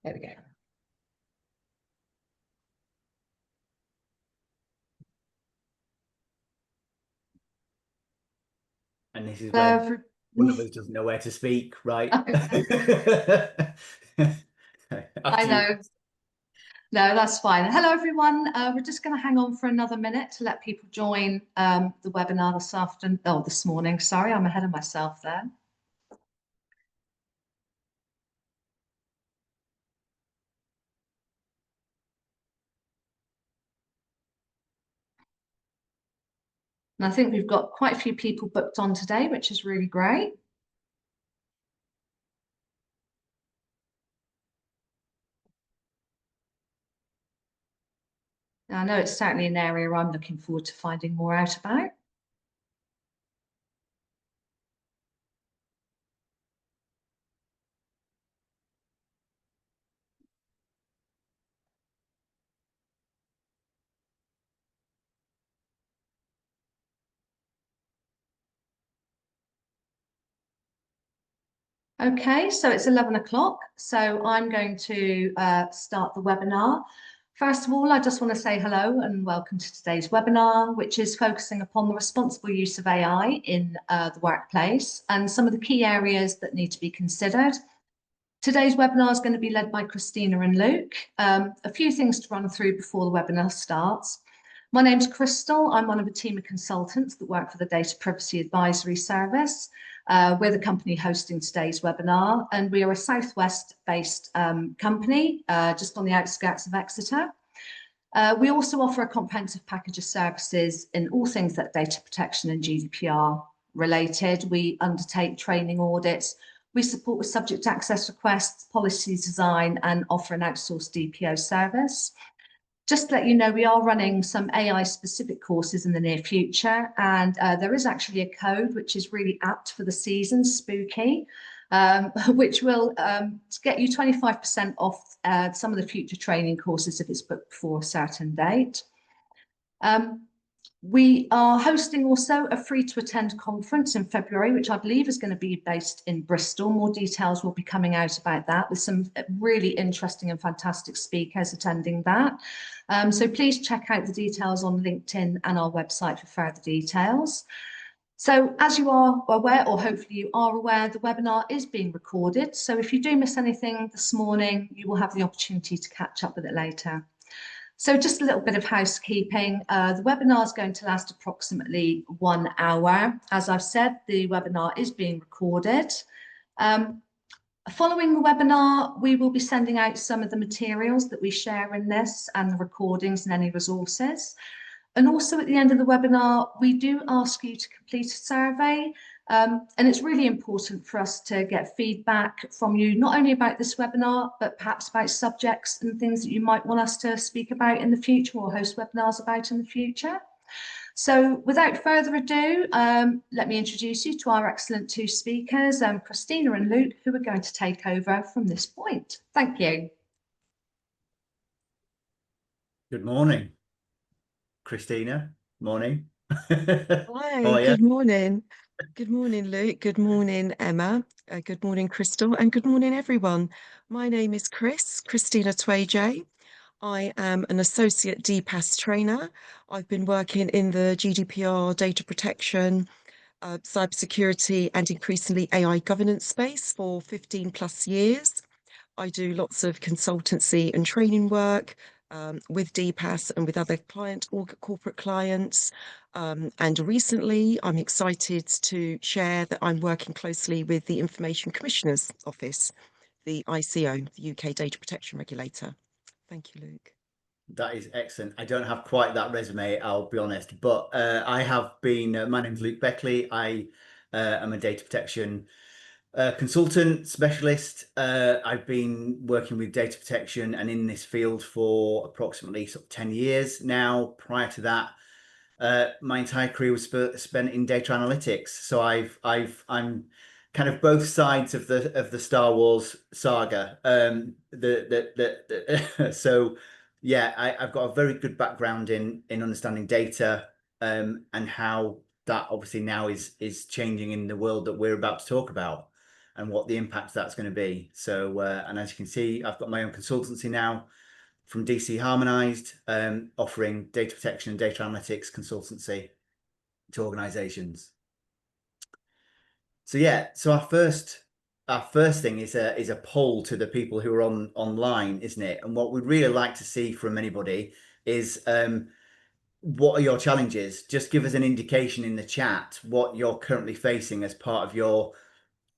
There we go. And this is where one of us doesn't know where to speak, right? I know. No, that's fine. Hello, everyone. We're just going to hang on for another minute to let people join the webinar this morning. Sorry, I'm ahead of myself there. And I think we've got quite a few people booked on today, which is really great. Now, I know it's certainly an area I'm looking forward to finding more out about. Okay, so it's 11 o'clock. So I'm going to start the webinar. First of all, I just want to say hello and welcome to today's webinar, which is focusing upon the responsible use of AI in the workplace and some of the key areas that need to be considered. Today's webinar is going to be led by Christina and Luke. A few things to run through before the webinar starts. My name's Crystal. I'm one of a team of consultants that work for the Data Privacy Advisory Service. We're the company hosting today's webinar, and we are a Southwest-based company just on the outskirts of Exeter. We also offer a comprehensive package of services in all things that data protection and GDPR related. We undertake training audits. We support with subject access requests, policy design, and offer an outsourced DPO service. Just to let you know, we are running some AI-specific courses in the near future, and there is actually a code which is really apt for the season, spooky, which will get you 25% off some of the future training courses if it's booked before a certain date. We are hosting also a free-to-attend conference in February, which I believe is going to be based in Bristol. More details will be coming out about that with some really interesting and fantastic speakers attending that. So please check out the details on LinkedIn and our website for further details. So as you are aware, or hopefully you are aware, the webinar is being recorded. So if you do miss anything this morning, you will have the opportunity to catch up with it later. So just a little bit of housekeeping. The webinar is going to last approximately 1 hour. As I've said, the webinar is being recorded. Following the webinar, we will be sending out some of the materials that we share in this and the recordings and any resources. And also at the end of the webinar, we do ask you to complete a survey. And it's really important for us to get feedback from you, not only about this webinar, but perhaps about subjects and things that you might want us to speak about in the future or host webinars about in the future. So without further ado, let me introduce you to our excellent two speakers, Christina and Luke, who are going to take over from this point. Thank you. Good morning, Christina. Morning. Hi, good morning. Good morning, Luke. Good morning, Emma. Good morning, Crystal. And good morning, everyone. My name is Christina Twayjay. I am an associate DPAS trainer. I've been working in the GDPR, data protection, cybersecurity, and increasingly AI governance space for 15 plus years. I do lots of consultancy and training work with DPAS and with other corporate clients. And recently, I'm excited to share that I'm working closely with the Information Commissioner's Office, the ICO, the UK Data Protection Regulator. Thank you, Luke. That is excellent. I don't have quite that resume, I'll be honest, but I have been, my name's Luke Beckley. I am a data protection consultant, specialist. I've been working with data protection and in this field for approximately sort of 10 years now. Prior to that, my entire career was spent in data analytics. So I'm kind of both sides of the Star Wars saga. So yeah, I've got a very good background in understanding data and how that obviously now is changing in the world that we're about to talk about. and what the impact that's going to be. So, and as you can see, I've got my own consultancy now from DC Harmonized, offering data protection and data analytics consultancy to organizations. So yeah, so our first thing is a poll to the people who are online, isn't it? And what we'd really like to see from anybody is what are your challenges? Just give us an indication in the chat what you're currently facing as part of your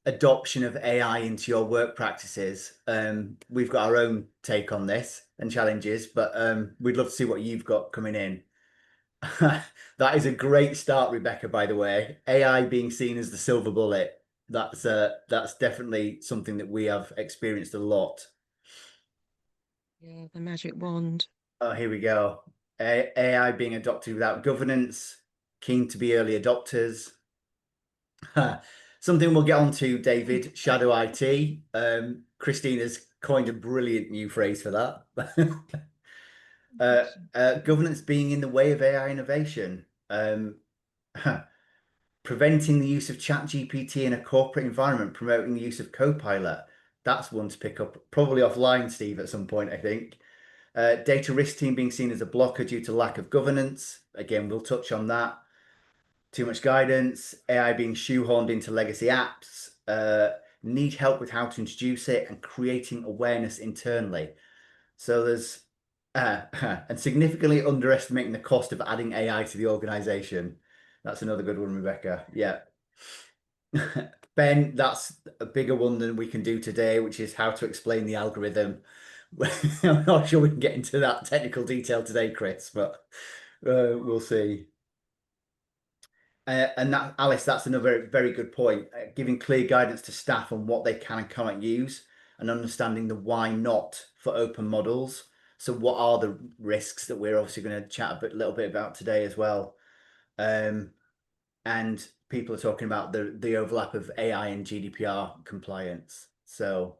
adoption of AI into your work practices. We've got our own take on this and challenges, but we'd love to see what you've got coming in. That is a great start, Rebecca, by the way. AI being seen as the silver bullet. That's definitely something that we have experienced a lot. Yeah, the magic wand. Oh, here we go. AI being adopted without governance, keen to be early adopters. Something we'll get on to, David, shadow IT. Christina's coined a brilliant new phrase for that. Governance being in the way of AI innovation. Preventing the use of ChatGPT in a corporate environment, promoting the use of Copilot. That's one to pick up, probably offline, Steve, at some point, I think. Data risk team being seen as a blocker due to lack of governance. Again, we'll touch on that. Too much guidance, AI being shoehorned into legacy apps, need help with how to introduce it, and creating awareness internally. So there's, and significantly underestimating the cost of adding AI to the organization. That's another good one, Rebecca. Yeah. Ben, that's a bigger one than we can do today, which is how to explain the algorithm. I'm not sure we can get into that technical detail today, Chris, but we'll see. And that, Alice, that's another very good point. Giving clear guidance to staff on what they can and can't use, and understanding the why not for open models. So what are the risks that we're obviously going to chat a little bit about today as well. And people are talking about the overlap of AI and GDPR compliance. So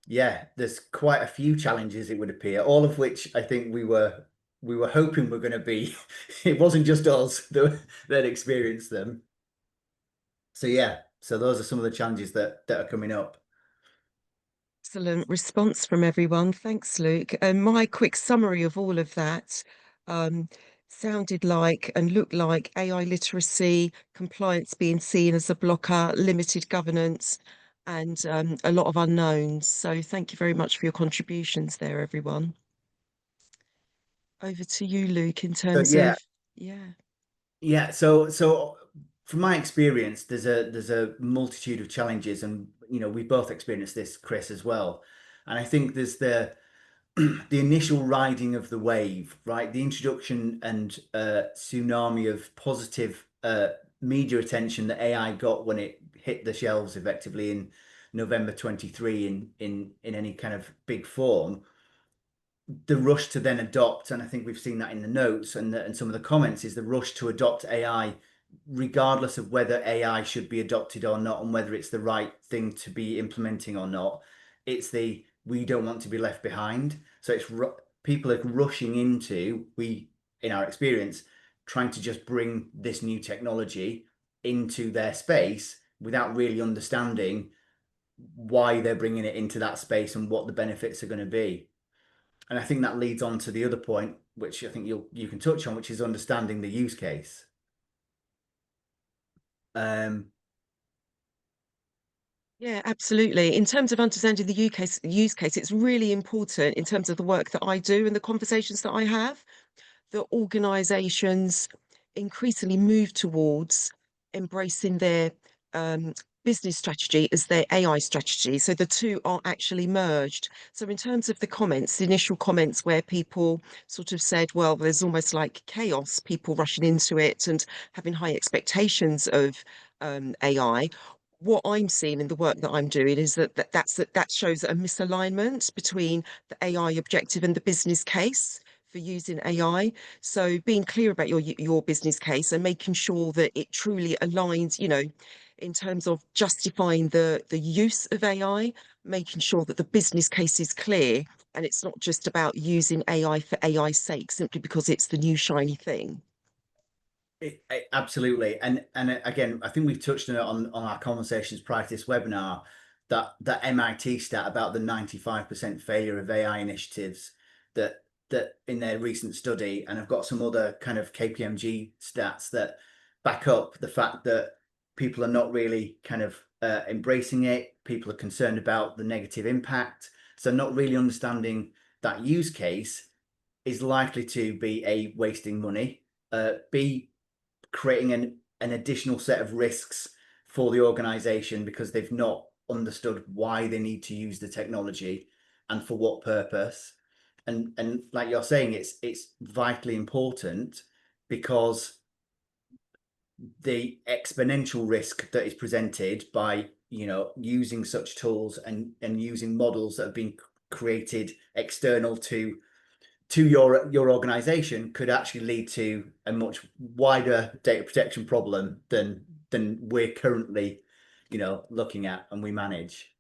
yeah, there's quite a few challenges, it would appear, all of which I think we were hoping were going to be. It wasn't just us that experienced them. So yeah, so those are some of the challenges that are coming up. Excellent response from everyone. Thanks, Luke. And my quick summary of all of that sounded like and looked like AI literacy, compliance being seen as a blocker, limited governance, and a lot of unknowns. So thank you very much for your contributions there, everyone. Over to you, Luke, in terms of, yeah. Yeah, so from my experience, there's a multitude of challenges, and we both experienced this, Chris, as well. And I think there's the initial riding of the wave, right? The introduction and tsunami of positive media attention that AI got when it hit the shelves effectively in November 23 in any kind of big form. The rush to then adopt, and I think we've seen that in the notes and some of the comments, is the rush to adopt AI, regardless of whether AI should be adopted or not, and whether it's the right thing to be implementing or not. It's we don't want to be left behind. So it's people are rushing into, in our experience, trying to just bring this new technology into their space without really understanding why they're bringing it into that space and what the benefits are going to be. And I think that leads on to the other point, which I think you can touch on, which is understanding the use case. Yeah, absolutely. In terms of understanding the use case, it's really important in terms of the work that I do and the conversations that I have, that organizations increasingly move towards embracing their business strategy as their AI strategy. So the two are actually merged. So in terms of the comments, the initial comments where people sort of said, well, there's almost like chaos, people rushing into it and having high expectations of AI. What I'm seeing in the work that I'm doing is that shows a misalignment between the AI objective and the business case for using AI. So being clear about your business case and making sure that it truly aligns, in terms of justifying the use of AI, making sure that the business case is clear and it's not just about using AI for AI's sake, simply because it's the new shiny thing. Absolutely. And again, I think we've touched on it on our conversations prior to this webinar, that MIT stat about the 95% failure of AI initiatives that in their recent study, and I've got some other kind of KPMG stats that back up the fact that people are not really kind of embracing it. People are concerned about the negative impact. So not really understanding that use case is likely to be A, wasting money, B, creating an additional set of risks for the organization because they've not understood why they need to use the technology and for what purpose. And like you're saying, it's vitally important because the exponential risk that is presented by using such tools and using models that have been created external to your organization could actually lead to a much wider data protection problem than we're currently looking at and we manage.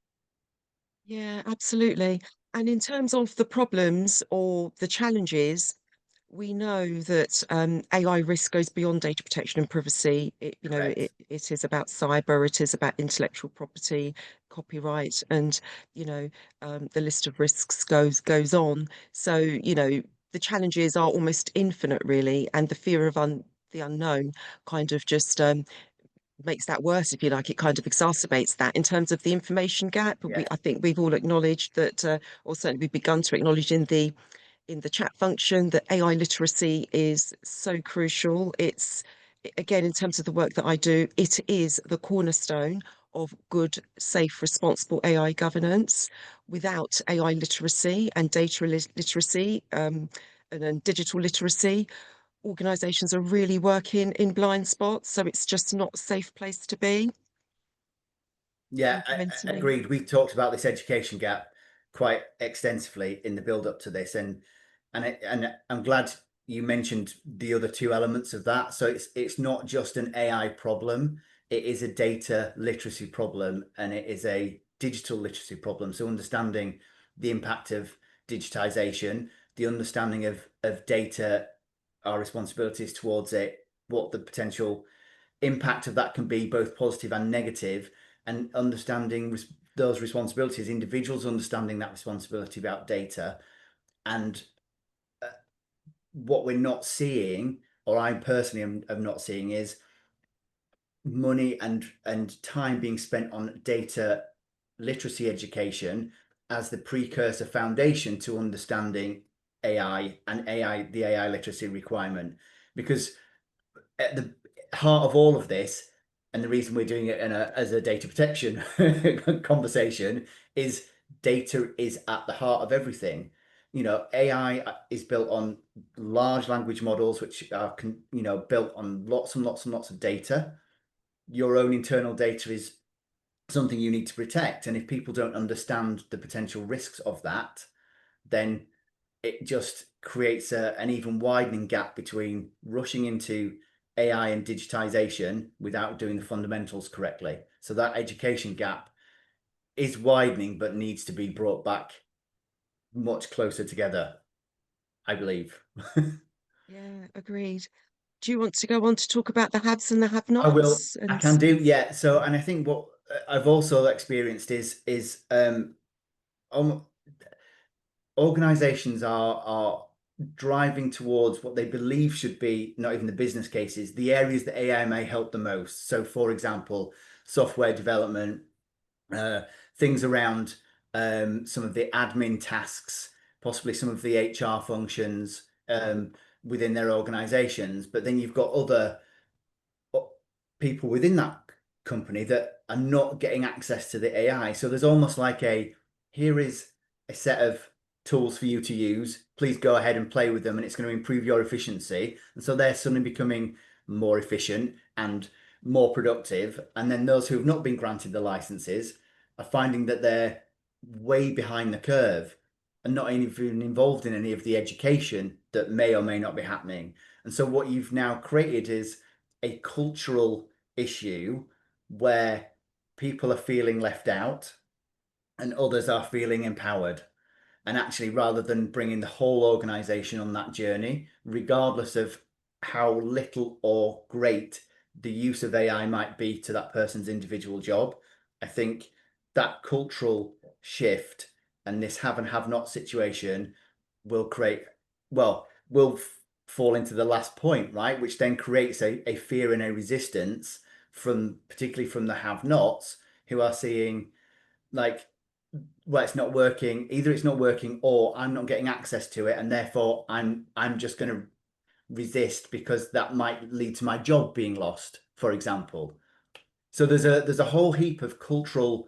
Yeah, absolutely. And in terms of the problems or the challenges, we know that AI risk goes beyond data protection and privacy. Correct. It is about cyber, it is about intellectual property, copyright, and the list of risks goes on. So, the challenges are almost infinite, really, and the fear of the unknown kind of just makes that worse, if you like. It kind of exacerbates that in terms of the information gap. Yeah. I think we've all acknowledged that, or certainly we've begun to acknowledge in the chat function, that AI literacy is so crucial. It's, again, in terms of the work that I do, it is the cornerstone of good, safe, responsible AI governance. Without AI literacy and data literacy, and digital literacy, organisations are really working in blind spots. So it's just not a safe place to be Yeah, fundamentally. agreed. We talked about this education gap quite extensively in the build up to this, and I'm glad you mentioned the other two elements of that. So it's not just an AI problem, it is a data literacy problem, and it is a digital literacy problem. So understanding the impact of digitization, the understanding of data, our responsibilities towards it, what the potential impact of that can be, both positive and negative, and understanding those responsibilities, individuals understanding that responsibility about data. And what we're not seeing, or I personally am not seeing, is money and time being spent on data literacy education as the precursor foundation to understanding AI and the AI literacy requirement. Because at the heart of all of this, and the reason we're doing it as a data protection conversation, is data is at the heart of everything. AI is built on large language models, which are built on lots and lots and lots of data. Your own internal data is something you need to protect, and if people don't understand the potential risks of that, then it just creates an even widening gap between rushing into AI and digitization without doing the fundamentals correctly. So that education gap is widening, but needs to be brought back much closer together, I believe. Yeah, agreed. Do you want to go on to talk about the haves and the I will. have-nots? I And can do. Yeah. So, and I think what I've also experienced is organizations are driving towards what they believe should be not even the business cases, the areas that AI may help the most. So, for example, software development, uh, things around some of the admin tasks, possibly some of the HR functions within their organizations. But then you've got other people within that company that are not getting access to the AI. So there's almost like here is a set of tools for you to use. Please go ahead and play with them, and it's going to improve your efficiency. And so they're suddenly becoming more efficient and more productive. And then those who have not been granted the licenses are finding that they're way behind the curve and not even involved in any of the education that may or may not be happening. And so what you've now created is a cultural issue where people are feeling left out and others are feeling empowered. And actually, rather than bringing the whole organization on that journey, regardless of how little or great the use of AI might be to that person's individual job. I think that cultural shift and this have and have not situation will create, well, will fall into the last point, right? Which then creates a fear and a resistance from, particularly from the have nots, who are seeing like, well, it's not working. Either it's not working or I'm not getting access to it, and therefore I'm just going to resist because that might lead to my job being lost, for example. So there's a whole heap of cultural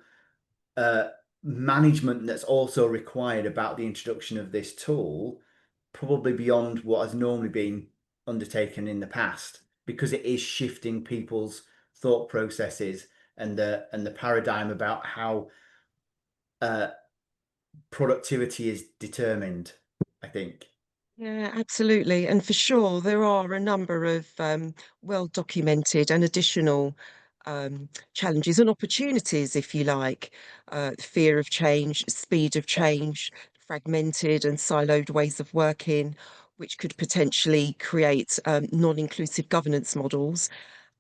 management that's also required about the introduction of this tool, probably beyond what has normally been undertaken in the past, because it is shifting people's thought processes and the paradigm about how productivity is determined, I think. Yeah, absolutely. And for sure, there are a number of well-documented and additional challenges and opportunities, if you like. Fear of change, speed of Yeah. change, fragmented and siloed ways of working, which could potentially create non-inclusive governance models.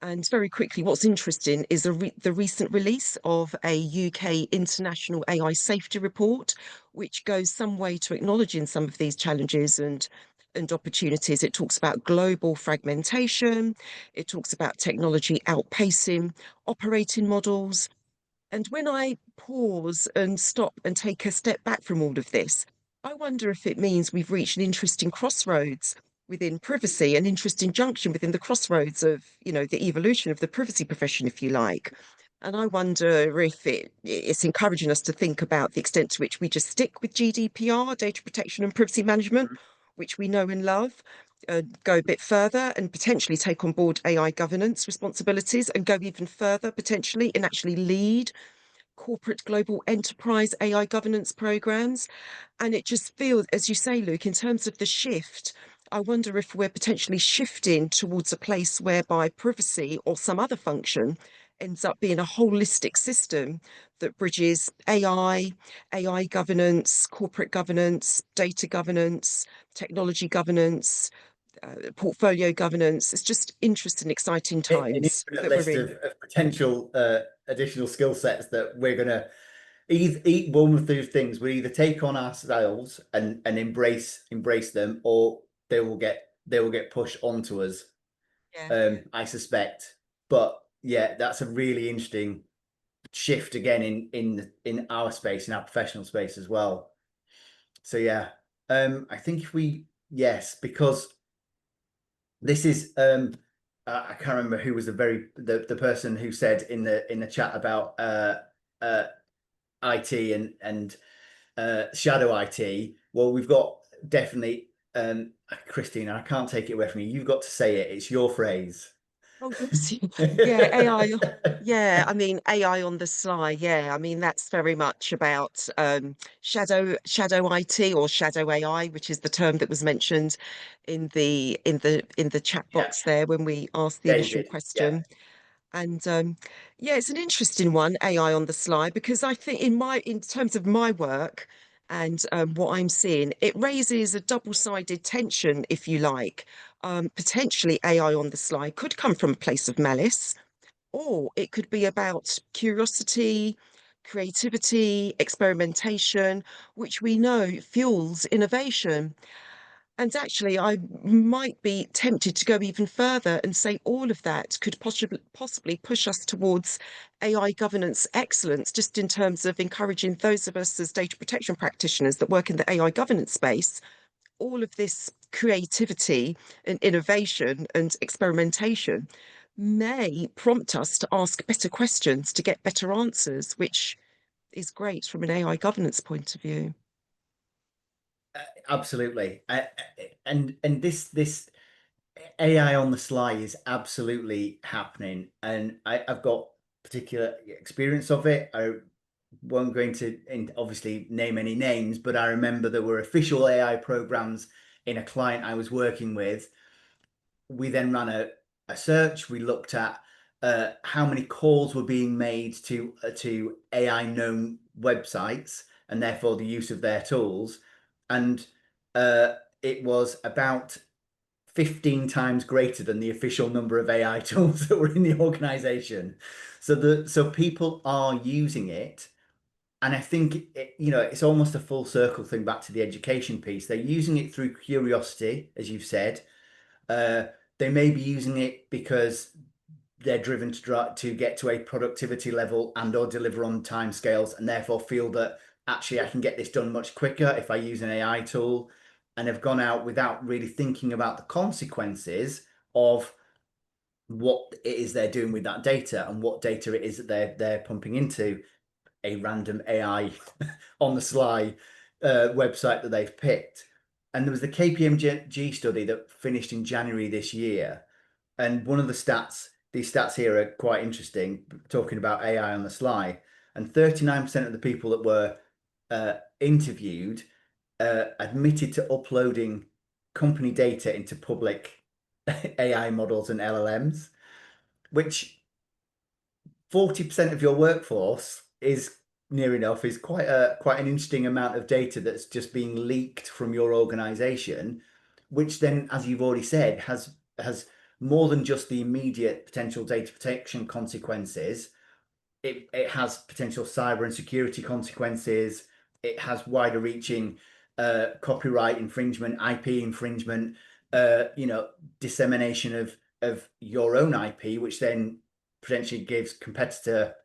And very quickly, what's interesting is the recent release of a UK International AI Safety Report, which goes some way to acknowledging some of these challenges and opportunities. It talks about global fragmentation. It talks about technology outpacing operating models. And when I pause and stop and take a step back from all of this, I wonder if it means we've reached an interesting crossroads within privacy, an interesting junction within the crossroads of, the evolution of the privacy profession, if you like. And I wonder if it's encouraging us to think about the extent to which we just stick with GDPR, data protection and privacy management, which we know and love, go a bit further and potentially take on board AI governance responsibilities and go even further potentially and actually lead corporate global enterprise AI governance programs. And it just feels, as you say, Luke, in terms of the shift, I wonder if we're potentially shifting towards a place whereby privacy or some other function ends up being a holistic system that bridges AI governance, corporate governance, data governance, technology governance, portfolio governance. It's just interesting, exciting An times infinite that we're list in. of potential additional skill sets that we're going to eat one of those things. We either take on ourselves and embrace them, or they will get pushed onto us. Yeah. I suspect. But yeah, that's a really interesting shift again in our space, in our professional space as well. So yeah, I think if we yes, because this is I can't remember who was the person who said in the chat about IT and shadow IT. Well, we've got definitely Christina, I can't take it away from you. You've got to say it. It's your phrase. Oh, bless you. Yeah, AI. Yeah, I mean AI on the sly. Yeah, I mean that's very much about shadow IT or shadow AI, which is the term that was mentioned in the chat Yeah, box there when we asked the initial David. Yeah. question. And yeah, it's an interesting one, AI on the sly, because I think in terms of my work and what I'm seeing, it raises a double-sided tension, if you like. Potentially AI on the sly could come from a place of malice, or it could be about curiosity, creativity, experimentation, which we know fuels innovation. And actually, I might be tempted to go even further and say all of that could possibly push us towards AI governance excellence, just in terms of encouraging those of us as data protection practitioners that work in the AI governance space. All of this creativity and innovation and experimentation may prompt us to ask better questions to get better answers, which is great from an AI governance point of view. Absolutely. And this AI on the sly is absolutely happening, and I've got particular experience of it. I won't go into obviously name any names, but I remember there were official AI programs in a client I was working with. We then ran a search. We looked at how many calls were being made to AI known websites, and therefore the use of their tools. And it was about 15 times greater than the official number of AI tools that were in the organization. So people are using it. And I think it's almost a full circle thing back to the education piece. They're using it through curiosity, as you've said. Uh, they may be using it because they're driven to get to a productivity level and or deliver on timescales, and therefore feel that actually I can get this done much quicker if I use an AI tool, and have gone out without really thinking about the consequences of what it is they're doing with that data and what data it is that they're pumping into a random AI on the sly website that they've picked. And there was the KPMG study that finished in January this year. And one of these stats here are quite interesting, talking about AI on the sly. And 39% of the people that were interviewed admitted to uploading company data into public AI models and LLMs, which 40% of your workforce is near enough, is quite an interesting amount of data that's just being leaked from your organization, which then, as you've already said, has more than just the immediate potential data protection consequences. It has potential cyber and security consequences. It has wider reaching copyright infringement, IP infringement, dissemination of your own IP, which then potentially gives competitor,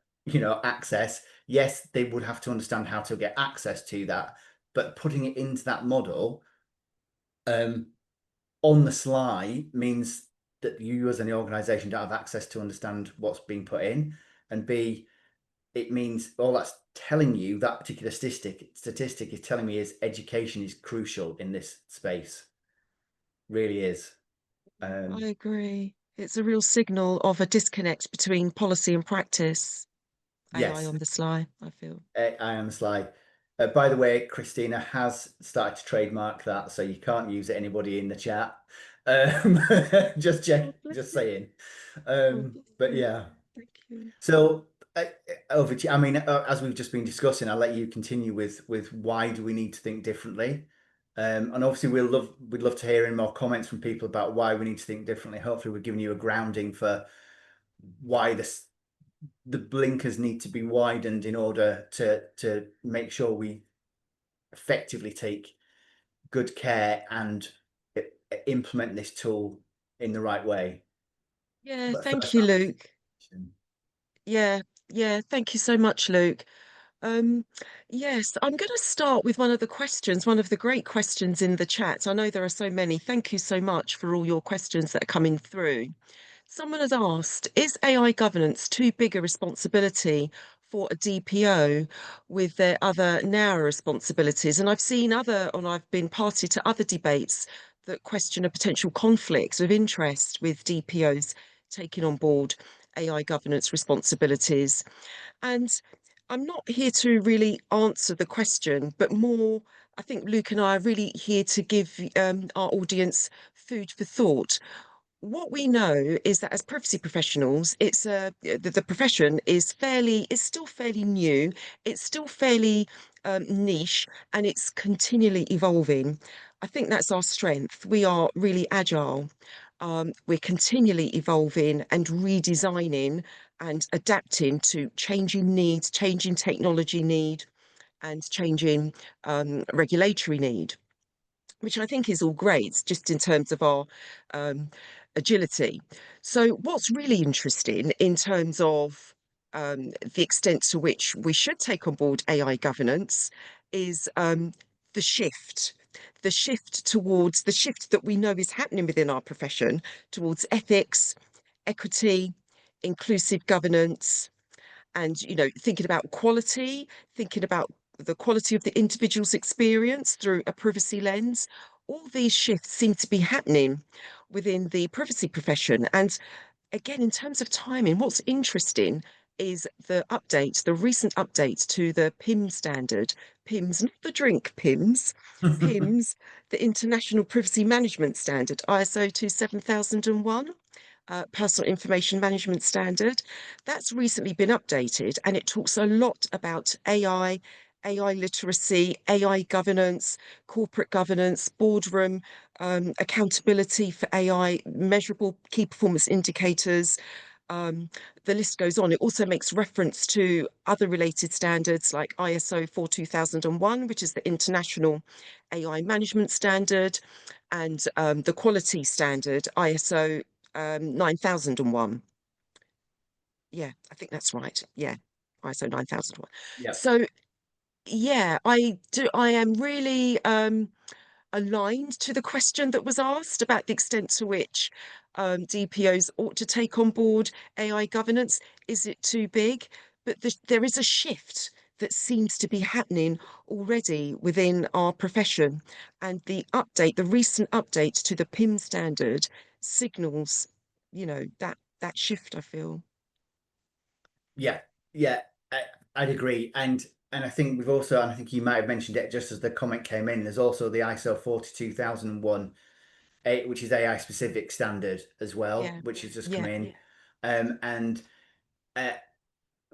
access. Yes, they would have to understand how to get access to that, but putting it into that model on the sly means that you as an organization don't have access to understand what's being put in, and B, it means all that's telling you, that particular statistic is telling me, is education is crucial in this space. Really is. I agree. It's a real signal of a disconnect between policy and practice. AI Yes, on the sly, I feel. AI on the sly. By the way, Christina has started to trademark that, so you can't use it, anybody in the chat. Just check, Oh, bless just you. saying. Oh, bless But you. yeah. Thank you. So over to you. I mean, as we've just been discussing, I'll let you continue with why do we need to think differently. And obviously we'd love to hear any more comments from people about why we need to think differently. Hopefully we're giving you a grounding for why the blinkers need to be widened in order to make sure we effectively take good care and implement this tool in the right way. Yeah, But thank first, you, Luke. Yeah, yeah, thank you so much, Luke. Um, yes, I'm going to start with one of the questions, one of the great questions in the chat. I know there are so many. Thank you so much for all your questions that are coming through. Someone has asked, is AI governance too big a responsibility for a DPO with their other narrow responsibilities? And I've been party to other debates that question a potential conflict of interest with DPOs taking on board AI governance responsibilities. And I'm not here to really answer the question, but more, I think Luke and I are really here to give our audience food for thought. What we know is that as privacy professionals, the profession is still fairly new, it's still fairly niche, and it's continually evolving. I think that's our strength. We are really agile. We're continually evolving and redesigning and adapting to changing needs, changing technology need, and changing regulatory need, which I think is all great, just in terms of our agility. So, what's really interesting in terms of the extent to which we should take on board AI governance is the shift that we know is happening within our profession towards ethics, equity, inclusive governance, and thinking about quality, thinking about the quality of the individual's experience through a privacy lens. All these shifts seem to be happening within the privacy profession. And again, in terms of timing, what's interesting is the recent update to the PIM standard. PIMS, not the drink PIMS, PIMS, the International Privacy Management Standard, ISO 27001. Personal Information Management Standard. That's recently been updated, and it talks a lot about AI, AI literacy, AI governance, corporate governance, boardroom accountability for AI, measurable key performance indicators. The list goes on. It also makes reference to other related standards like ISO 42001, which is the international AI management standard, and the quality standard, ISO 9001. Yeah, I think that's right. Yeah, ISO 9001. Yeah. So yeah, I am really aligned to the question that was asked about the extent to which DPOs ought to take on board AI governance. Is it too big? But there is a shift that seems to be happening already within our profession. And the recent update to the PIM standard signals, that shift, I feel. Yeah, yeah, I'd agree. And I think we've also, and I think you might have mentioned it just as the comment came in, there's also the ISO 42001, which is AI specific standard as well, Yeah, which has just come yeah, in. And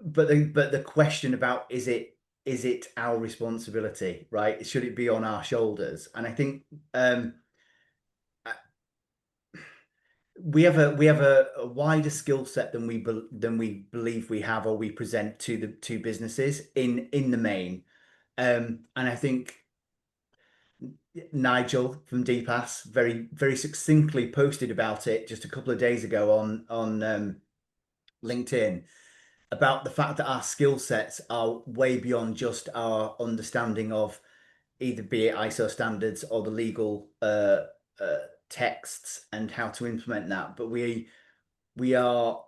but the question about is it our responsibility, right? Should it be on our shoulders? And I think we have a wider skill set than we believe we have, or we present to the two businesses in the main. And I think Nigel from DPAS very succinctly posted about it just a couple of days ago on LinkedIn, about the fact that our skill sets are way beyond just our understanding of either be it ISO standards or the legal texts and how to implement that. But we are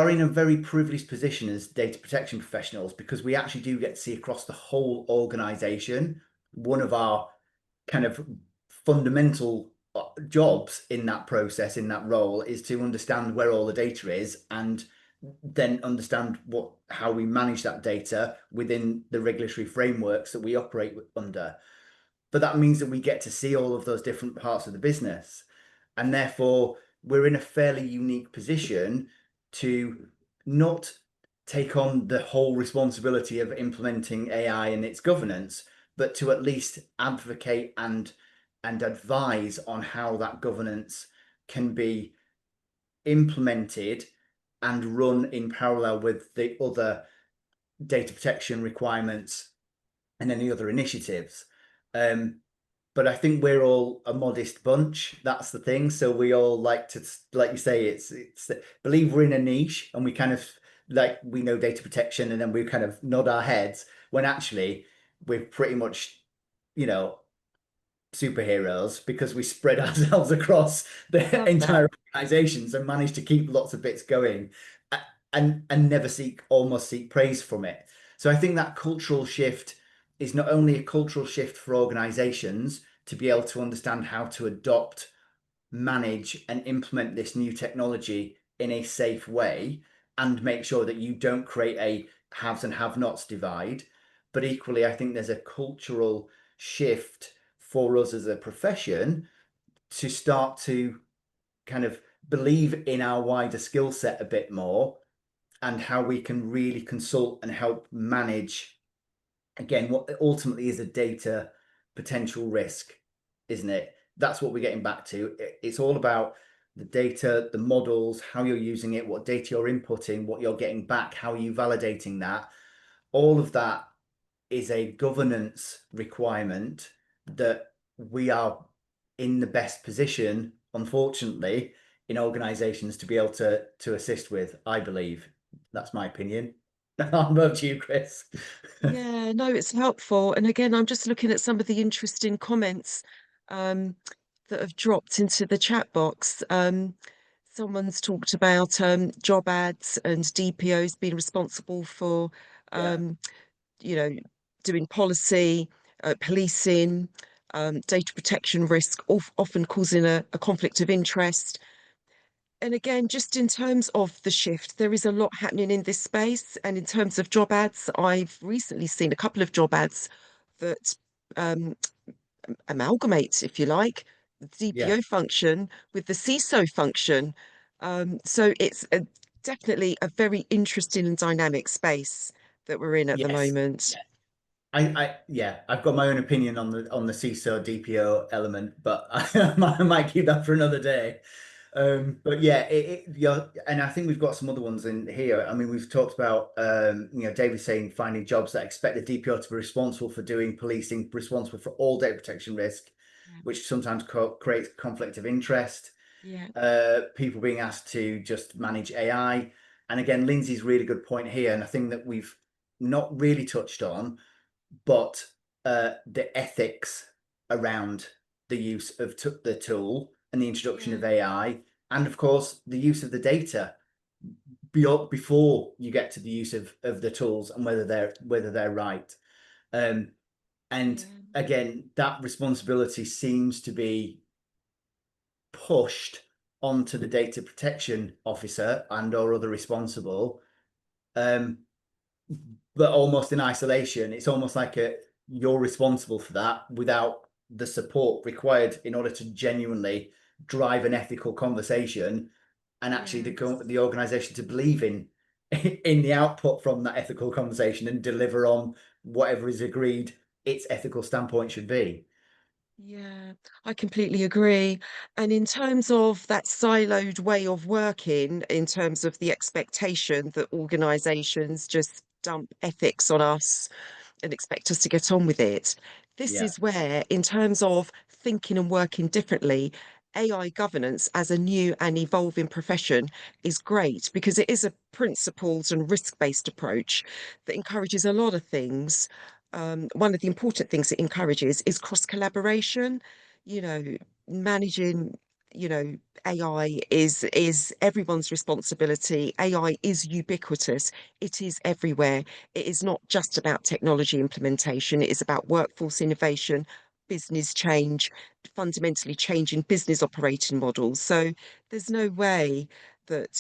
in a very privileged position as data protection professionals, because we actually do get to see across the whole organization. One of our kind of fundamental jobs in that process, in that role, is to understand where all the data is, and then understand how we manage that data within the regulatory frameworks that we operate under. But that means that we get to see all of those different parts of the business, and therefore we're in a fairly unique position to not take on the whole responsibility of implementing AI and its governance, but to at least advocate and advise on how that governance can be implemented and run in parallel with the other data protection requirements and any other initiatives. But I think we're all a modest bunch. That's the thing. So we all like to, like you say, it's believe we're in a niche, and we kind of like, we know data protection, and then we kind of nod our heads, when actually we're pretty much, superheroes, because we spread ourselves across the entire organizations and manage to keep lots of bits going, and never almost seek praise from it. So I think that cultural shift is not only a cultural shift for organizations to be able to understand how to adopt, manage, and implement this new technology in a safe way, and make sure that you don't create a haves and have-nots divide. But equally, I think there's a cultural shift for us as a profession to start to kind of believe in our wider skill set a bit more, and how we can really consult and help manage, again, what ultimately is a data potential risk, isn't it? That's what we're getting back to. It's all about the data, the models, how you're using it, what data you're inputting, what you're getting back, how are you validating that. All of that is a governance requirement that we are in the best position, unfortunately, in organizations to be able to assist with, I believe. That's my opinion. I'll move to you, Chris. Yeah, no, it's helpful. And again, I'm just looking at some of the interesting comments that have dropped into the chat box. Someone's talked about job ads and DPOs being responsible for, doing policy, policing, data protection risk, often causing a conflict of interest. And again, just in terms of the shift, there is a lot happening in this space. And in terms of job ads, I've recently seen a couple of job ads that amalgamate, if you like, the DPO function with the CISO function. So it's definitely a very interesting and dynamic space that we're in at the moment. Yeah, I've got my own opinion on the CISO DPO element, but I might keep that for another day. But yeah, and I think we've got some other ones in here. I mean, we've talked about, David saying finding jobs that expect the DPO to be responsible for doing policing, responsible for all data protection risk, Yeah. which sometimes creates conflict of interest. Yeah. People being asked to just manage AI. And again, Lindsay's really good point here, and I think that we've not really touched on, but the ethics around the use of the tool and the introduction of AI, and of course the use of the data before you get to the use of the tools and whether they're right. And again, that responsibility seems to be pushed onto the data protection officer and or other responsible, but almost in isolation. It's almost like you're responsible for that without the support required in order to genuinely drive an ethical conversation, and actually the organization to believe in the output from that ethical conversation and deliver on whatever is agreed its ethical standpoint should be. Yeah, I completely agree. And in terms of that siloed way of working, in terms of the expectation that organizations just dump ethics on us and expect us to get on with it, this Yeah. is where, in terms of thinking and working differently, AI governance as a new and evolving profession is great because it is a principles and risk-based approach that encourages a lot of things. One of the important things it encourages is cross collaboration. You know, managing, AI is everyone's responsibility. AI is ubiquitous. It is everywhere. It is not just about technology implementation. It is about workforce innovation, business change, fundamentally changing business operating models. So there's no way that,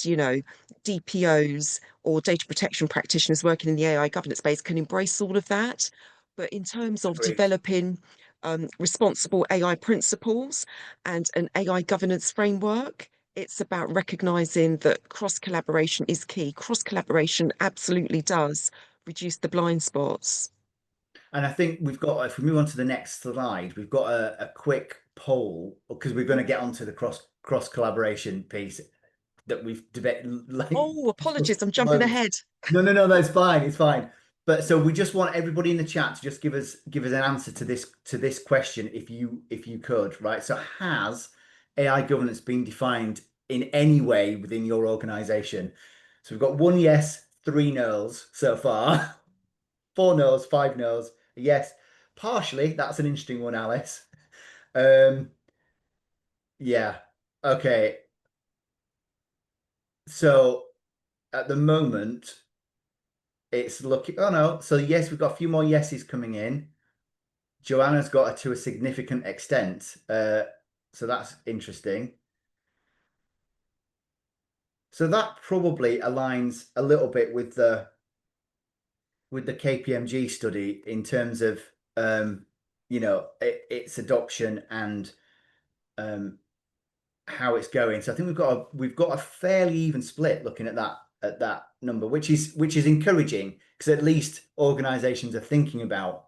DPOs or data protection practitioners working in the AI governance space can embrace all of that. But in terms of Agreed. developing responsible AI principles and an AI governance framework, it's about recognizing that cross collaboration is key. Cross collaboration absolutely does reduce the blind spots. And I think we've got, if we move on to the next slide, we've got a quick poll, because we're going to get onto the cross collaboration piece that we've debated like Oh, apologies, I'm jumping loads. ahead. No, that's fine. It's fine. But so we just want everybody in the chat to just give us an answer to this question, if you could, right? So has AI governance been defined in any way within your organization? So we've got 1 yes, 3 no's so far. 4 no's, 5 no's, a yes. Partially, that's an interesting one, Alice. Yeah. Okay. So at the moment, it's looking, oh no. So yes, we've got a few more yeses coming in. Joanna's got it to a significant extent. So that's interesting. So that probably aligns a little bit with the KPMG study in terms of its adoption and how it's going. So I think we've got a fairly even split looking at that number, which is encouraging, because at least organizations are thinking about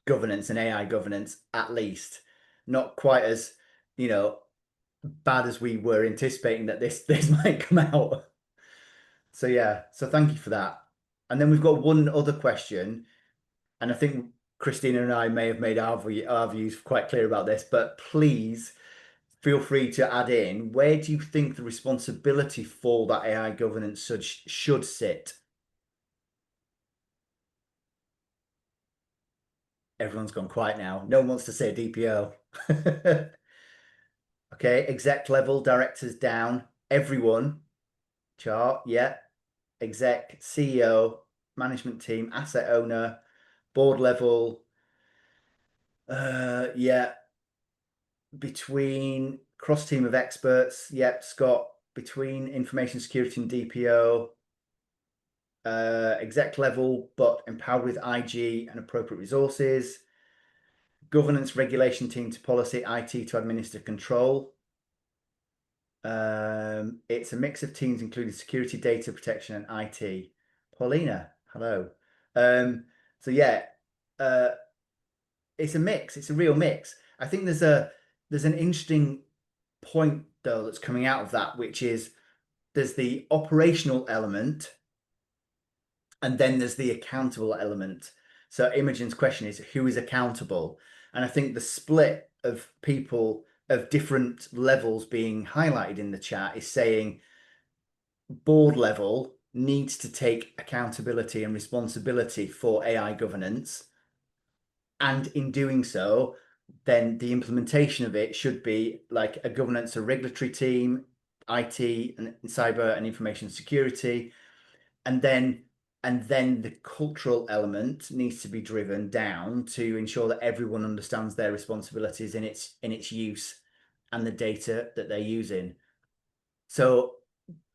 governance and AI governance, at least. Not quite as, bad as we were anticipating that this might come out. So yeah, so thank you for that. And then we've got one other question, and I think Christina and I may have made our views quite clear about this, but please feel free to add in, where do you think the responsibility for that AI governance should sit? Everyone's gone quiet now. No one wants to say DPO. Okay, exec level, directors down. Everyone, chart, yeah. Exec, CEO, management team, asset owner, board level. Yeah. Between cross team of experts, yep, Scott. Between information security and DPO. Exec level, but empowered with IG and appropriate resources. Governance regulation team to policy, IT to administer control. It's a mix of teams including security, data protection, and IT. Paulina, hello. So yeah, it's a mix. It's a real mix. I think there's an interesting point though that's coming out of that, which is there's the operational element and then there's the accountable element. So Imogen's question is who is accountable? And I think the split of people of different levels being highlighted in the chat is saying board level needs to take accountability and responsibility for AI governance. And in doing so, then the implementation of it should be like a governance or regulatory team, IT and cyber and information security. And then the cultural element needs to be driven down to ensure that everyone understands their responsibilities in its use and the data that they're using. So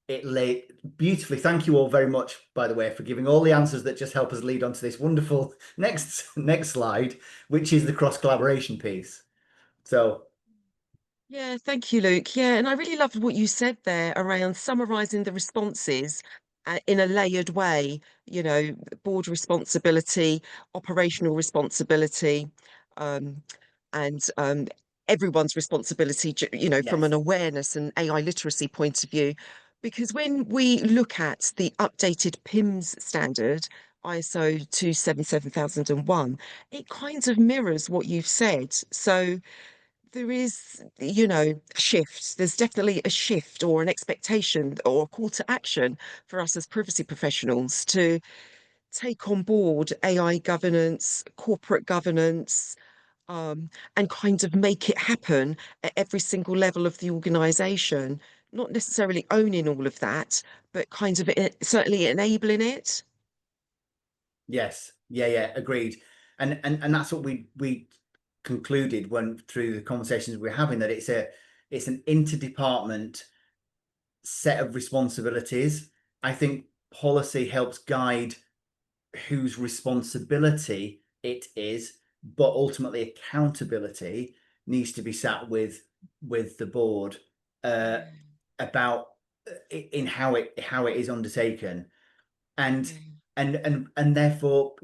it lay beautifully. Thank you all very much, by the way, for giving all the answers that just help us lead on to this wonderful next slide, which is the cross collaboration piece. So yeah, thank you, Luke. Yeah, and I really loved what you said there around summarising the responses in a layered way, board responsibility, operational responsibility, um, and everyone's responsibility, from yes, an awareness and AI literacy point of view. Because when we look at the updated PIMS standard, ISO 27701, it kind of mirrors what you've said. So there is, shifts. There's definitely a shift or an expectation or a call to action for us as privacy professionals to take on board AI governance, corporate governance, and kind of make it happen at every single level of the organization. Not necessarily owning all of that, but kind of certainly enabling it. yes, yeah, agreed. And that's what we concluded when through the conversations we're having, that it's an interdepartment set of responsibilities. I think policy helps guide whose responsibility it is, but ultimately accountability needs to be sat with the board about in how it is undertaken. And and therefore,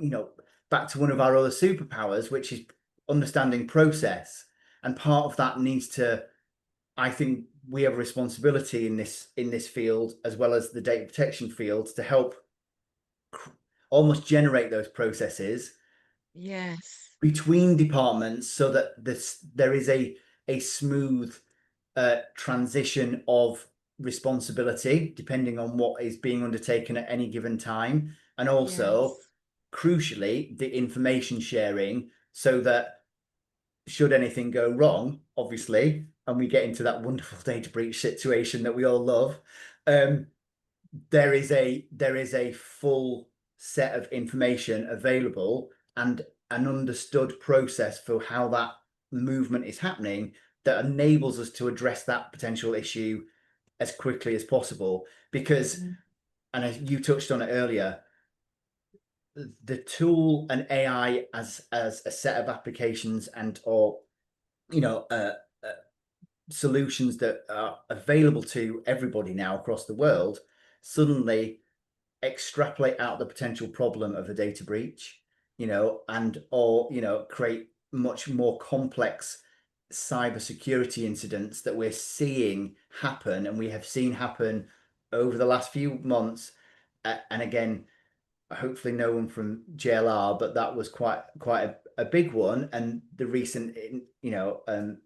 back to one of our other superpowers, which is understanding process. And part of that needs to, I think we have a responsibility in this field, as well as the data protection field, to help almost generate those processes Yes. between departments so that there is a smooth transition of responsibility depending on what is being undertaken at any given time, and also Yes. crucially the information sharing, so that should anything go wrong, obviously, and we get into that wonderful data breach situation that we all love, there is a full set of information available and an understood process for how that movement is happening that enables us to address that potential issue as quickly as possible. Because, and as you touched on it earlier, the tool and AI as a set of applications and or solutions that are available to everybody now across the world suddenly extrapolate out the potential problem of a data breach, and or create much more complex cybersecurity incidents that we're seeing happen, and we have seen happen over the last few months. And again, hopefully no one from JLR, but that was quite a big one. And the recent Jaguar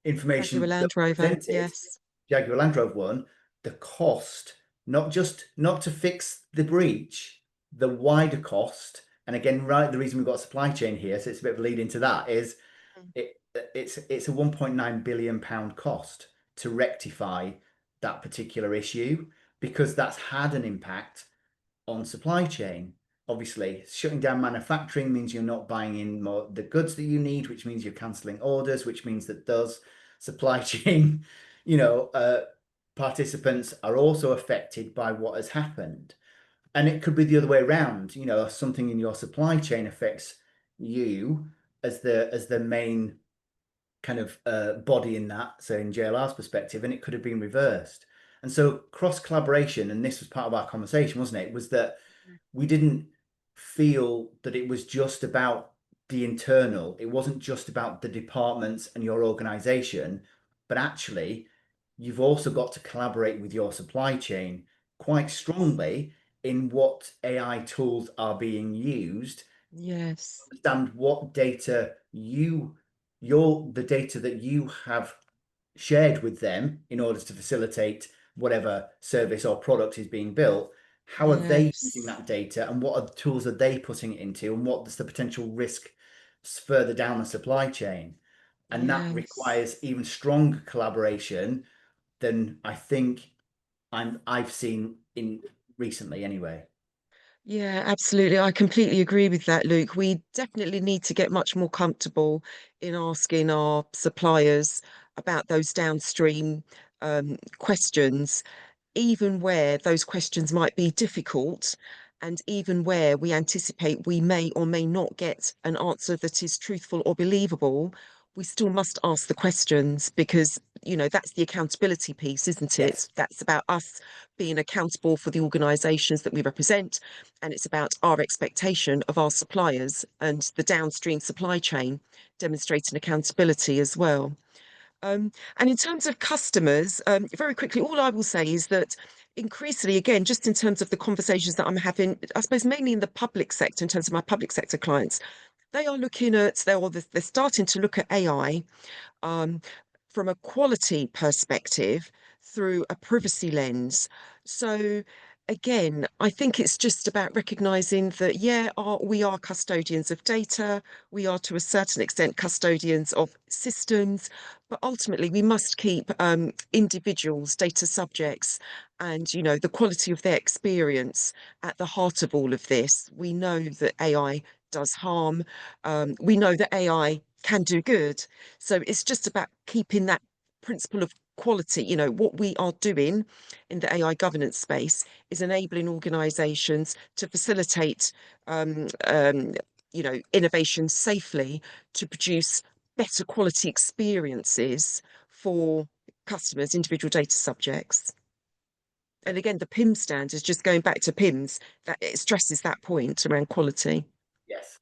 information that Land was Rover. presented, Yes. Jaguar Land Rover one, the cost, not to fix the breach, the wider cost. And again, right, the reason we've got supply chain here, so it's a bit of a lead into that, is it's a 1.9 billion pound cost to rectify that particular issue, because that's had an impact on supply chain. Obviously, shutting down manufacturing means you're not buying in more the goods that you need, which means you're cancelling orders, which means that those supply chain, participants are also affected by what has happened. And it could be the other way around. Something in your supply chain affects you as the main kind of body in that. So in JLR's perspective, and it could have been reversed. And so cross collaboration, and this was part of our conversation, wasn't it? Was that we didn't feel that it was just about the internal. It wasn't just about the departments and your organization, but actually you've also got to collaborate with your supply chain quite strongly in what AI tools are being used. Yes. Understand what data the data that you have shared with them in order to facilitate whatever service or product is being built. How are they using Yes. that data, and what are the tools are they putting it into, and what's the potential risk further down the supply chain? And that Yes. requires even stronger collaboration than I think I've seen in recently anyway. Yeah, absolutely. I completely agree with that, Luke. We definitely need to get much more comfortable in asking our suppliers about those downstream questions, even where those questions might be difficult, and even where we anticipate we may or may not get an answer that is truthful or believable, we still must ask the questions because, that's the accountability piece, isn't Yes. it? That's about us being accountable for the organisations that we represent, and it's about our expectation of our suppliers and the downstream supply chain demonstrating accountability as well. And in terms of customers, very quickly, all I will say is that increasingly, again, just in terms of the conversations that I'm having, I suppose mainly in the public sector, in terms of my public sector clients, they are looking at, they're starting to look at AI um, from a quality perspective through a privacy lens. So again, I think it's just about recognizing that, yeah, we are custodians of data, we are to a certain extent custodians of systems, but ultimately we must keep individuals, data subjects, and the quality of their experience at the heart of all of this. We know that AI does harm. We know that AI can do good. So it's just about keeping that principle of quality. What we are doing in the AI governance space is enabling organizations to facilitate, innovation safely to produce better quality experiences for customers, individual data subjects. And again, the PIM standards, just going back to PIMS, that it stresses that point around quality. Yes.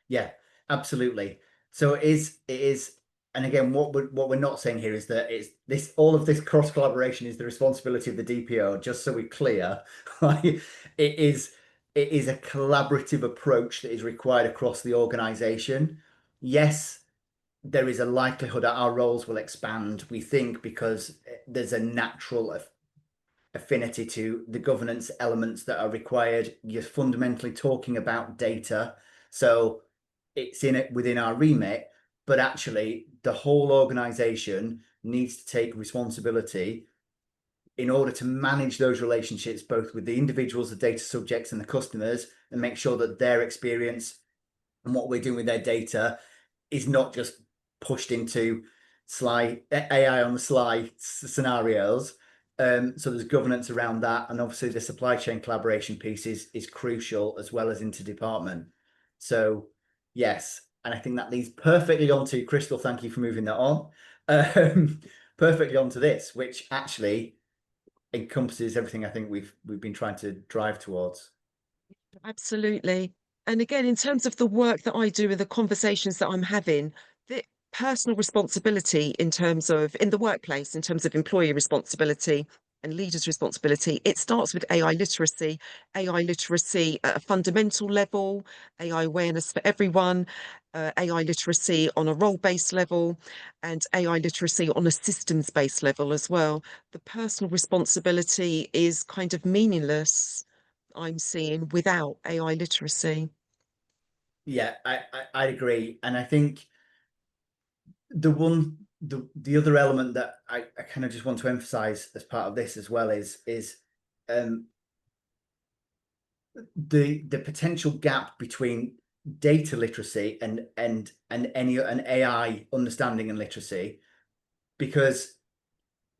Yeah, absolutely. So it is, and again, what we're not saying here is that it's this all of this cross collaboration is the responsibility of the DPO. Just so we're clear, it is it is a collaborative approach that is required across the organization. Yes, there is a likelihood that our roles will expand, we think, because there's a natural affinity to the governance elements that are required. You're fundamentally talking about data, so it's in it within our remit, but actually the whole organization needs to take responsibility in order to manage those relationships, both with the individuals, the data subjects, and the customers, and make sure that their experience and what we're doing with their data is not just pushed into AI on the sly scenarios. So there's governance around that, and obviously the supply chain collaboration piece is crucial, as well as interdepartment. So yes, and I think that leads perfectly onto Crystal. Thank you for moving that on. Perfectly onto this, which actually encompasses everything I think we've been trying to drive towards. Absolutely. And again, in terms of the work that I do and the conversations that I'm having, the personal responsibility in the workplace, in terms of employee responsibility and leaders' responsibility, it starts with AI literacy at a fundamental level, AI awareness for everyone, AI literacy on a role-based level, and AI literacy on a systems-based level as well. The personal responsibility is kind of meaningless, I'm seeing, without AI literacy. Yeah, I agree, and I think the other element that I kind of just want to emphasize as part of this as well is um, the potential gap between data literacy and an AI understanding and literacy, because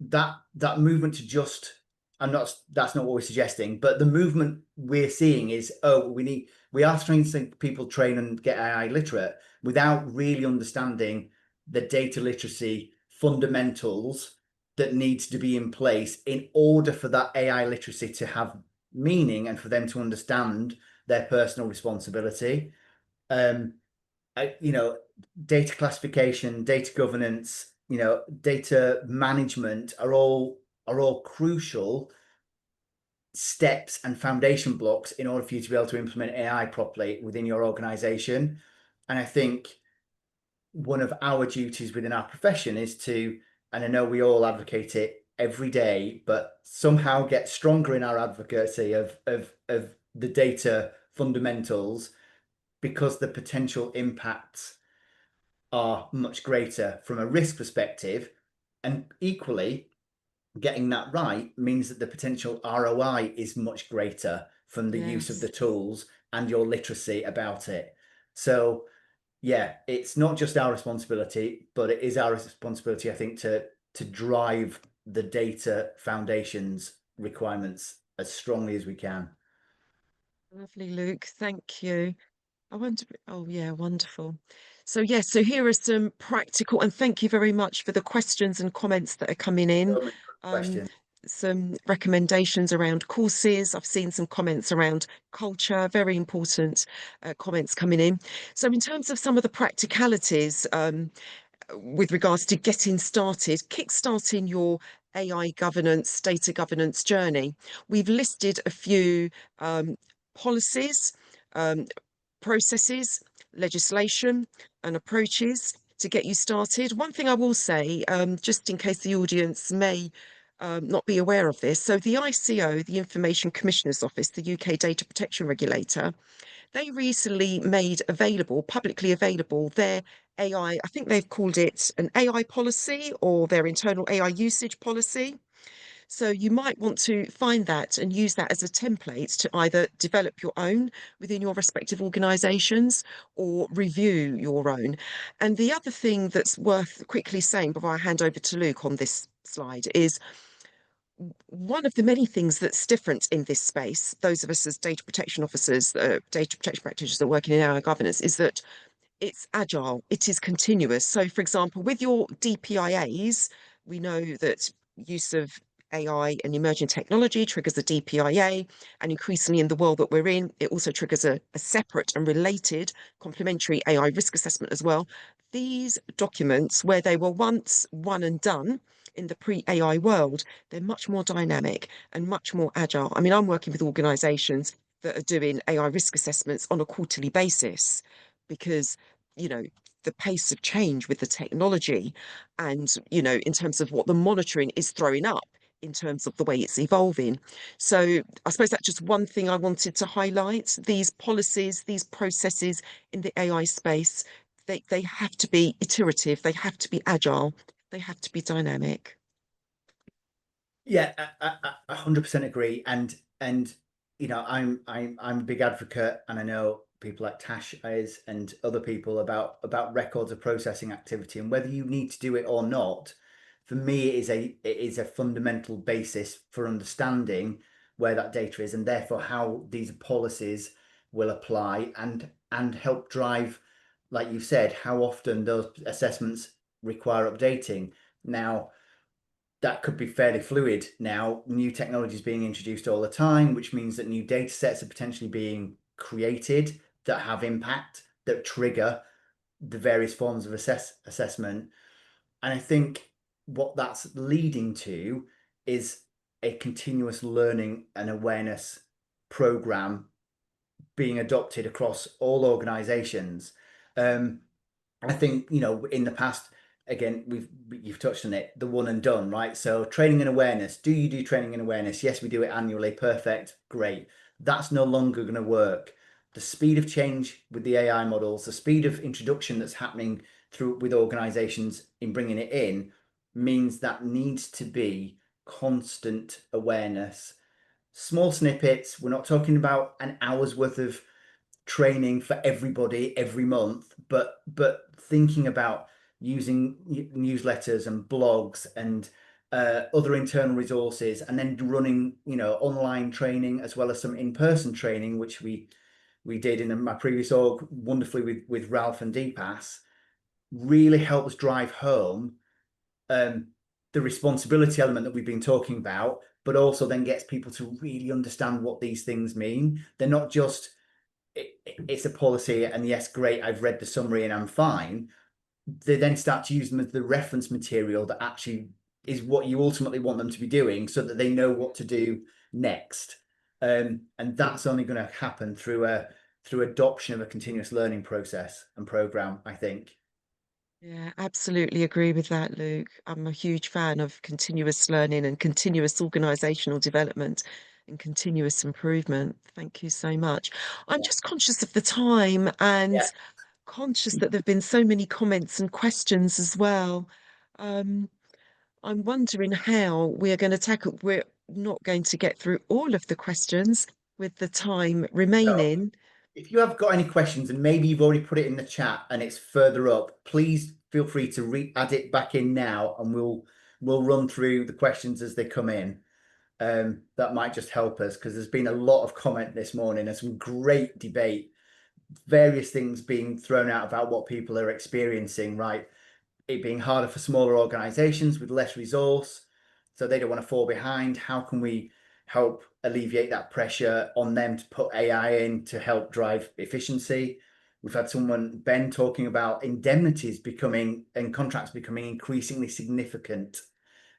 that movement to just that's not what we're suggesting, but the movement we're seeing is, oh, we are trying to think people train and get AI literate without really understanding the data literacy fundamentals that needs to be in place in order for that AI literacy to have meaning and for them to understand their personal responsibility. you know, data classification, data governance, you know, data management are all crucial steps and foundation blocks in order for you to be able to implement AI properly within your organization. And I think one of our duties within our profession is to, and I know we all advocate it every day, but somehow get stronger in our advocacy of the data fundamentals, because the potential impacts are much greater from a risk perspective. And equally, getting that right means that the potential ROI is much greater from the use of the tools and your literacy about it. So yeah, it's not just our responsibility, but it is our responsibility, I think, to drive the data foundations requirements as strongly as we can. Lovely, Luke. Thank you. I wonder, oh yeah, wonderful. So yes, so here are some practical, and thank you very much for the questions and comments that are coming in. So many good Um, questions. some recommendations around courses. I've seen some comments around culture, very important comments coming in. So in terms of some of the practicalities, with regards to getting started, kickstarting your AI governance, data governance journey, we've listed a few policies, um, processes, legislation, and approaches to get you started. One thing I will say, just in case the audience may not be aware of this, so the ICO, the Information Commissioner's Office, the UK Data Protection Regulator, they recently made available, publicly available, their AI, I think they've called it an AI policy or their internal AI usage policy. So you might want to find that and use that as a template to either develop your own within your respective organisations or review your own. And the other thing that's worth quickly saying before I hand over to Luke on this slide is one of the many things that's different in this space, those of us as data protection officers, data protection practitioners that work in AI governance, is that it's agile, it is continuous. So, for example, with your DPIAs, we know that use of AI and emerging technology triggers a DPIA, and increasingly in the world that we're in, it also triggers a separate and related complementary AI risk assessment as well. These documents, where they were once one and done in the pre-AI world, they're much more dynamic and much more agile. I mean, I'm working with organizations that are doing AI risk assessments on a quarterly basis because, you know, the pace of change with the technology and, you know, in terms of what the monitoring is throwing up in terms of the way it's evolving. So I suppose that's just one thing I wanted to highlight. These policies, these processes in the AI space, they have to be iterative, they have to be agile, they have to be dynamic. Yeah, I 100% agree. And you know, I'm a big advocate, and I know people like Tash is and other people about records of processing activity, and whether you need to do it or not. For me, it is a fundamental basis for understanding where that data is, and therefore how these policies will apply and help drive, like you said, how often those assessments require updating. Now, that could be fairly fluid now. New technologies being introduced all the time, which means that new data sets are potentially being created that have impact, that trigger the various forms of assessment. And I think what that's leading to is a continuous learning and awareness program being adopted across all organizations. I think, you know, in the past, again, you've touched on it, the one and done, right? So training and awareness. Do you do training and awareness? Yes, we do it annually. Perfect. Great. That's no longer going to work. The speed of change with the AI models, the speed of introduction that's happening through with organizations in bringing it in, means that needs to be constant awareness. Small snippets. We're not talking about an hour's worth of training for everybody every month, but thinking about using newsletters and blogs and other internal resources, and then running, you know, online training as well as some in-person training, which we did in my previous org wonderfully with Ralph and Deepas, really helps drive home the responsibility element that we've been talking about, but also then gets people to really understand what these things mean. They're not just it's a policy, and yes, great, I've read the summary and I'm fine. They then start to use them as the reference material that actually is what you ultimately want them to be doing, so that they know what to do next. And that's only going to happen through adoption of a continuous learning process and program, I think. Yeah, absolutely agree with that, Luke. I'm a huge fan of continuous learning and continuous organizational development and continuous improvement. Thank you so much. I'm Yeah. just conscious of the time and Yeah. conscious that there have been so many comments and questions as well. Um, I'm wondering how we are going to tackle. We're not going to get through all of the questions with the time So remaining. if you have got any questions, and maybe you've already put it in the chat and it's further up, please feel free to add it back in now, and we'll run through the questions as they come in. That might just help us, because there's been a lot of comment this morning and some great debate, various things being thrown out about what people are experiencing, right? It being harder for smaller organizations with less resource, so they don't want to fall behind. How can we help alleviate that pressure on them to put AI in to help drive efficiency? We've had someone, Ben, talking about indemnities becoming and contracts becoming increasingly significant,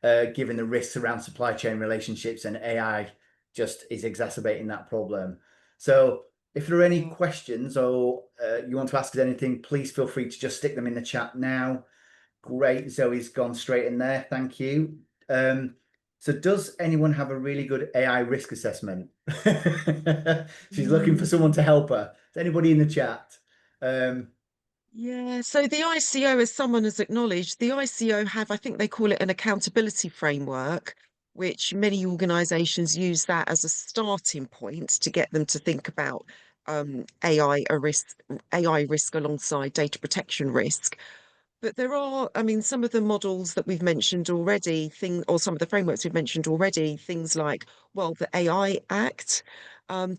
given the risks around supply chain relationships, and AI just is exacerbating that problem. So if there are any questions, or you want to ask us anything, please feel free to just stick them in the chat now. Great, Zoe's gone straight in there. Thank you. So does anyone have a really good AI risk assessment? She's looking for someone to help her. Is anybody in the chat? Yeah, so the ICO, as someone has acknowledged, the ICO have, I think they call it an accountability framework, which many organizations use that as a starting point to get them to think about AI risk alongside data protection risk. But there are, I mean, some of the models that we've mentioned already, or some of the frameworks we've mentioned already, things like, well, the AI Act,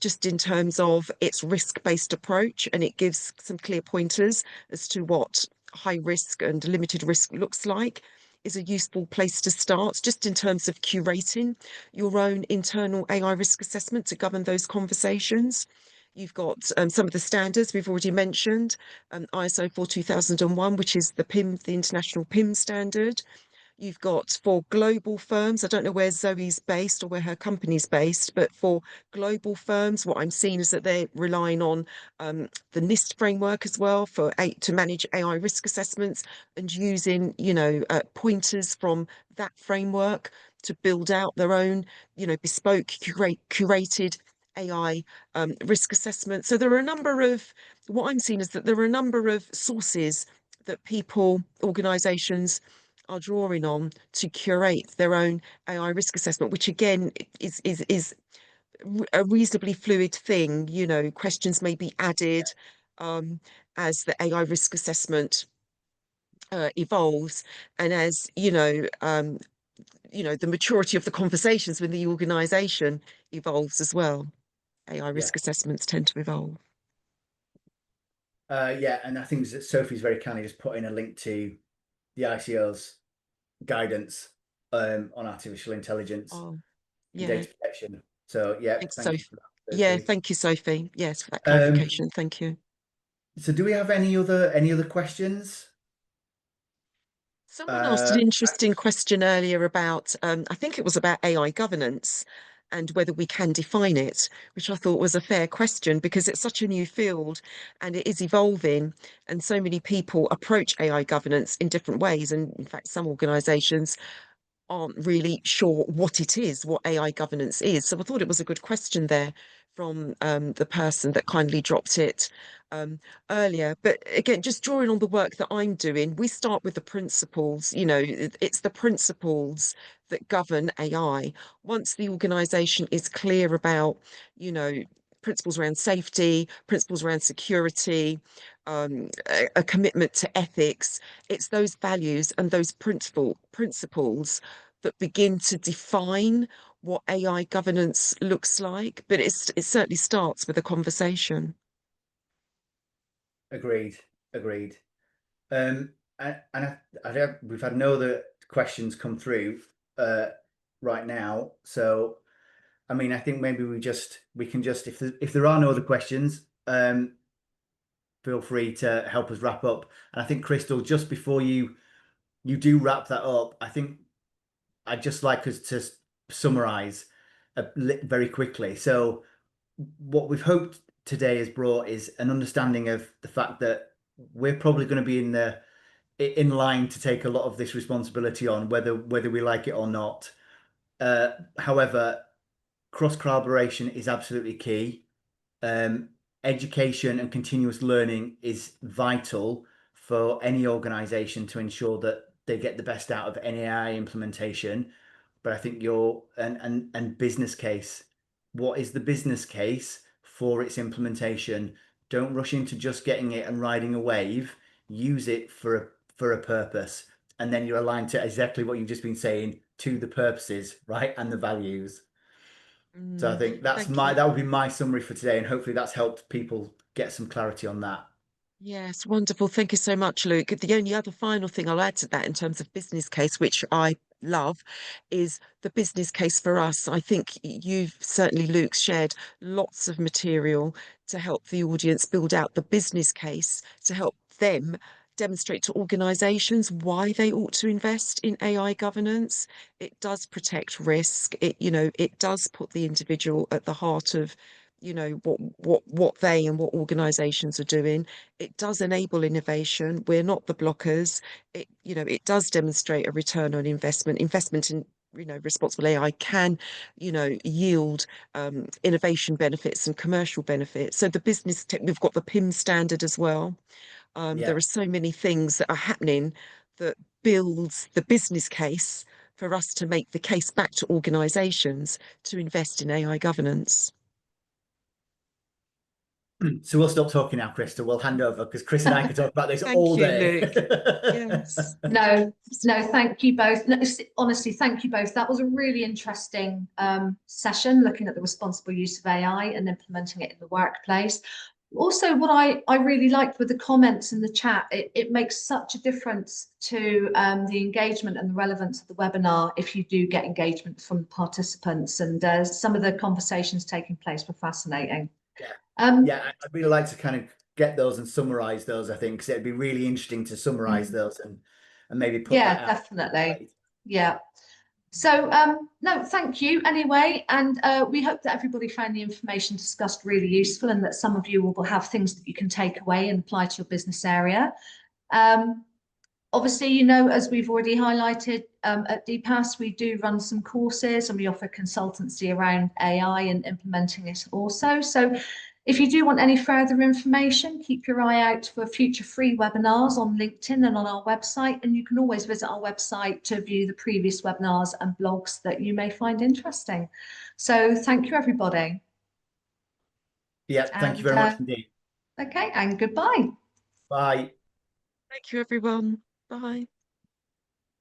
just in terms of its risk-based approach, and it gives some clear pointers as to what high risk and limited risk looks like, is a useful place to start, just in terms of curating your own internal AI risk assessment to govern those conversations. You've got some of the standards we've already mentioned, ISO 42001, which is the international PIM standard. You've got, for global firms, I don't know where Zoe's based or where her company's based, but for global firms, what I'm seeing is that they're relying on the NIST framework as well to manage AI risk assessments, and using, pointers from that framework to build out their own, bespoke, curated AI risk assessment. So there are a number of, what I'm seeing is that there are a number of sources that organizations are drawing on to curate their own AI risk assessment, which again is a reasonably fluid thing. Questions may be added as the AI risk assessment evolves, and as the maturity of the conversations within the organization evolves as well. AI risk assessments tend to evolve. Yeah, and I think that Sophie's very kindly just put in a link to the ICO's guidance on artificial intelligence and data protection. So yeah, thanks, thank you for that, yeah, Sophie. thank you, Sophie. Yes, for that clarification. Thank you. So do we have any other questions? Someone asked an interesting question earlier about, I think it was about AI governance and whether we can define it, which I thought was a fair question, because it's such a new field and it is evolving, and so many people approach AI governance in different ways. And in fact, some organizations aren't really sure what it is, what AI governance is. So I thought it was a good question there from the person that kindly dropped it earlier. But again, just drawing on the work that I'm doing, we start with the principles. It's the principles that govern AI. Once the organization is clear about, principles around safety, principles around security, a commitment to ethics, it's those values and those principles that begin to define what AI governance looks like. But it certainly starts with a conversation. Agreed. And we've had no other questions come through right now. So, I mean, I think maybe we can just, if there are no other questions, feel free to help us wrap up. And I think, Crystal, just before you do wrap that up, I think I'd just like us to summarize very quickly. So what we've hoped today has brought is an understanding of the fact that we're probably going to be in line to take a lot of this responsibility on, whether we like it or not. However, cross collaboration is absolutely key. Education and continuous learning is vital for any organization to ensure that they get the best out of any AI implementation. But I think and business case, what is the business case for its implementation? Don't rush into just getting it and riding a wave. Use it for a purpose, and then you're aligned to exactly what you've just been saying, to the purposes, right, and the values. So I think that would be my summary for today, and hopefully that's helped people get some clarity on that. Yes, wonderful. Thank you so much, Luke. The only other final thing I'll add to that in terms of business case, which I love, is the business case for us. I think you've certainly, Luke, shared lots of material to help the audience build out the business case, to help them demonstrate to organizations why they ought to invest in AI governance. It does protect risk. It does put the individual at the heart of what they and what organizations are doing. It does enable innovation. We're not the blockers. It does demonstrate a return on investment. Investment in responsible AI can yield innovation benefits and commercial benefits. So we've got the PIM standard as well. There are so many things that are happening that builds the business case for us to make the case back to organizations to invest in AI governance. So we'll stop talking now, Crystal. We'll hand over, because Chris and I could talk about this all day. Luke. Yes. No, thank you both. No, honestly, thank you both. That was a really interesting session, looking at the responsible use of AI and implementing it in the workplace. Also, what I really liked with the comments in the chat, it makes such a difference to the engagement and the relevance of the webinar if you do get engagement from participants, and some of the conversations taking place were fascinating. I'd really like to kind of get those and summarize those, I think, because it'd be really interesting to summarize those and maybe put that out. Definitely. Yeah. So no, thank you anyway, and we hope that everybody found the information discussed really useful, and that some of you will have things that you can take away and apply to your business area. Obviously, as we've already highlighted, at DPAS, we do run some courses and we offer consultancy around AI and implementing it also. So if you do want any further information, keep your eye out for future free webinars on LinkedIn and on our website. And you can always visit our website to view the previous webinars and blogs that you may find interesting. So thank you, everybody. Yeah, thank you very much indeed. Okay, and goodbye. Bye. Thank you, everyone. Bye.